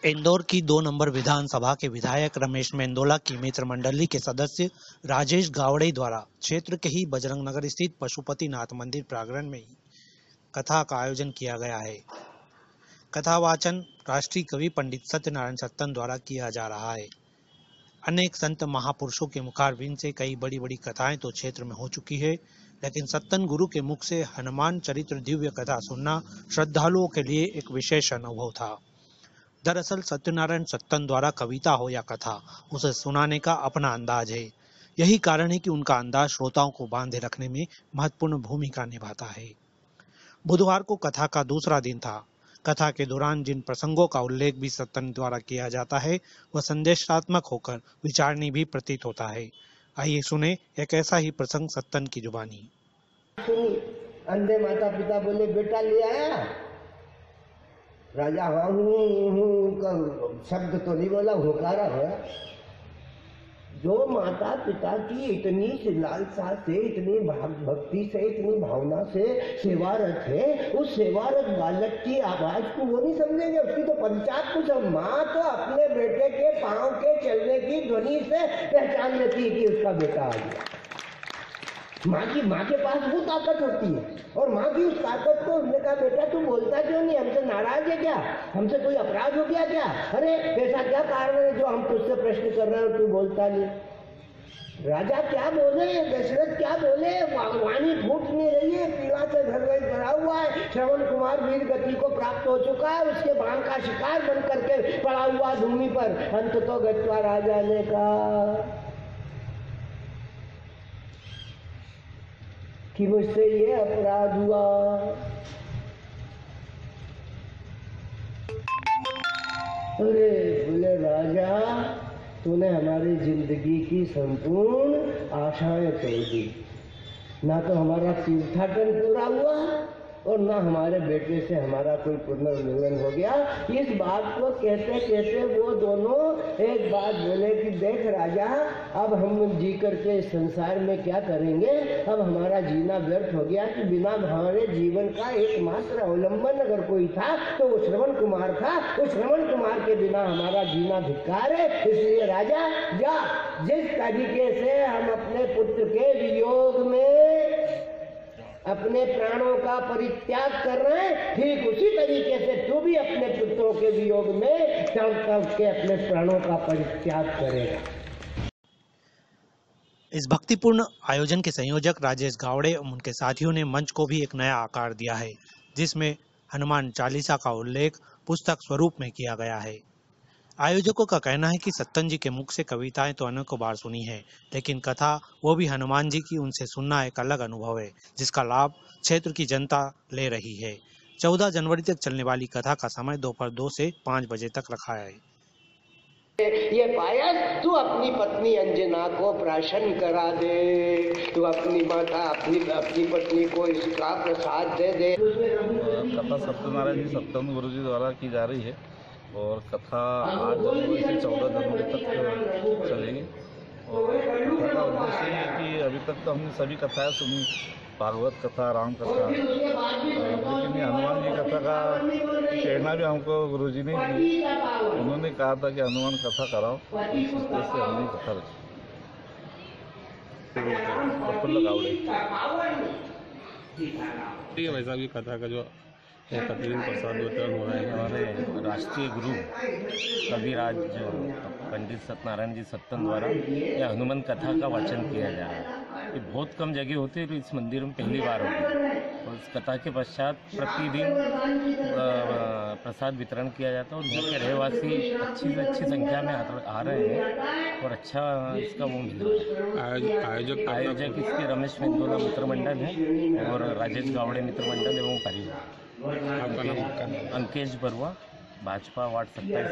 इंदौर की 2 नंबर विधानसभा के विधायक रमेश मेंदोला की मित्र मंडली के सदस्य राजेश गावड़े द्वारा क्षेत्र के ही बजरंग नगर स्थित पशुपतिनाथ मंदिर प्रांगण में ही कथा का आयोजन किया गया है। कथा वाचन राष्ट्रीय कवि पंडित सत्यनारायण सत्तन द्वारा किया जा रहा है। अनेक संत महापुरुषों के मुखारबिंद से कई बड़ी बड़ी कथाएं तो क्षेत्र में हो चुकी है, लेकिन सत्तन गुरु के मुख से हनुमान चरित्र दिव्य कथा सुनना श्रद्धालुओं के लिए एक विशेष अनुभव था। दरअसल सत्यनारायण सत्तन द्वारा कविता हो या कथा, उसे सुनाने का अपना अंदाज है। यही कारण है कि उनका अंदाज श्रोताओं को बांधे रखने में महत्वपूर्ण भूमिका निभाता है। बुधवार को कथा का दूसरा दिन था। कथा के दौरान जिन प्रसंगों का उल्लेख भी सत्तन द्वारा किया जाता है, वह संदेशात्मक होकर विचारणीय भी प्रतीत होता है। आइए सुने एक ऐसा ही प्रसंग सत्तन की जुबानी। अंधे माता पिता बोले बेटा ले आया, राजा हाँ हूँ का शब्द तो नहीं बोला, होकारा है। जो माता पिता की इतनी लालसा से, इतनी भक्ति से, इतनी भावना से सेवारत है, उस सेवारत बालक की आवाज को वो नहीं समझेंगे, उसकी तो पंचायत को सब। माँ तो अपने बेटे के पाँव के चलने की ध्वनि से पहचान लेती है कि उसका बेटा आ गया। माँ के पास वो ताकत होती है, और माँ की उस ताकत को उसने कहा बेटा तू बोलता क्यों नहीं, हमसे नाराज है क्या, हमसे कोई अपराध हो गया क्या, अरे ऐसा क्या कारण है जो हम तुझसे प्रश्न कर रहे हो, तू बोलता नहीं। राजा क्या बोले, दशरथ क्या बोले, वाणी फूट नहीं रही है, पीड़ा से घर भरा हुआ है। श्रवण कुमार वीर गति को प्राप्त हो चुका है, उसके बाण का शिकार बन करके पड़ा हुआ भूमि पर, अंत तो गत्वा राजा ने कहा कि मुझसे ये अपराध हुआ। अरे बोले राजा, तूने हमारी जिंदगी की संपूर्ण आशाएं तोड़ दी, ना तो हमारा तीर्थाटन पूरा हुआ और ना हमारे बेटे से हमारा कोई पुनर्मिलन हो गया। इस बात को कहते कहते वो दोनों एक बात बोले कि देख राजा, अब हम जी करके इस संसार में क्या करेंगे, अब हमारा जीना व्यर्थ हो गया कि बिना हमारे जीवन का एकमात्र अवलंबन अगर कोई था तो वो श्रवण कुमार था। उस श्रवण कुमार के बिना हमारा जीना धिक्कार है। इसलिए राजा जा, जिस तरीके से हम अपने पुत्र के वियोग में अपने प्राणों का परित्याग कर रहे हैं, ठीक उसी तरीके से तू भी अपने पुत्रों के वियोग में तड़ के अपने प्राणों का परित्याग करेगा। इस भक्तिपूर्ण आयोजन के संयोजक राजेश गावड़े और उनके साथियों ने मंच को भी एक नया आकार दिया है, जिसमें हनुमान चालीसा का उल्लेख पुस्तक स्वरूप में किया गया है। आयोजकों का कहना है कि सत्तन जी के मुख से कविताएं तो अनेकों बार सुनी है, लेकिन कथा, वो भी हनुमान जी की, उनसे सुनना एक अलग अनुभव है, जिसका लाभ क्षेत्र की जनता ले रही है। 14 जनवरी तक चलने वाली कथा का समय दोपहर 2 से 5 बजे तक रखा है। ये पायल तू अपनी पत्नी अंजना को प्राशन करा दे, तू अपनी माता अपनी पत्नी को इसका प्रसाद दे दे। कथा सत्यनारायण जी सत्तन गुरु जी द्वारा की जा रही है और कथा 8 जनवरी से 14 जनवरी तक चलेगी। और कथा का उद्देश्य ये है कि अभी तक तो हमने सभी कथाएं सुनी, भागवत कथा, राम कथा, लेकिन ये हनुमान जी कथा का प्रेरणा भी हमको गुरु जी ने दी। उन्होंने कहा था कि हनुमान कथा कराओ, इस उद्देश्य से हमने कथा रखी। प्रफुल्ल गावड़े। ठीक है भाई साहब, ये कथा का जो प्रतिदिन प्रसाद वितरण हो रहा है, हमारे राष्ट्रीय गुरु कविराज पंडित सत्यनारायण जी सत्तन द्वारा यह हनुमान कथा का वाचन किया जा रहा है। ये बहुत कम जगह होती है, तो इस मंदिर में पहली बार होगी। और इस कथा के पश्चात प्रतिदिन प्रसाद वितरण किया जाता है और यहाँ के रहवासी अच्छी से अच्छी संख्या में आ रहे हैं और अच्छा इसका वो मिल रहा है। आयोजक इसके रमेश मेंदोला मित्र मंडल है और राजेश गावड़े मित्र मंडल एवं परिवार। अंकेश बरुआ, भाजपा वार्ड 27।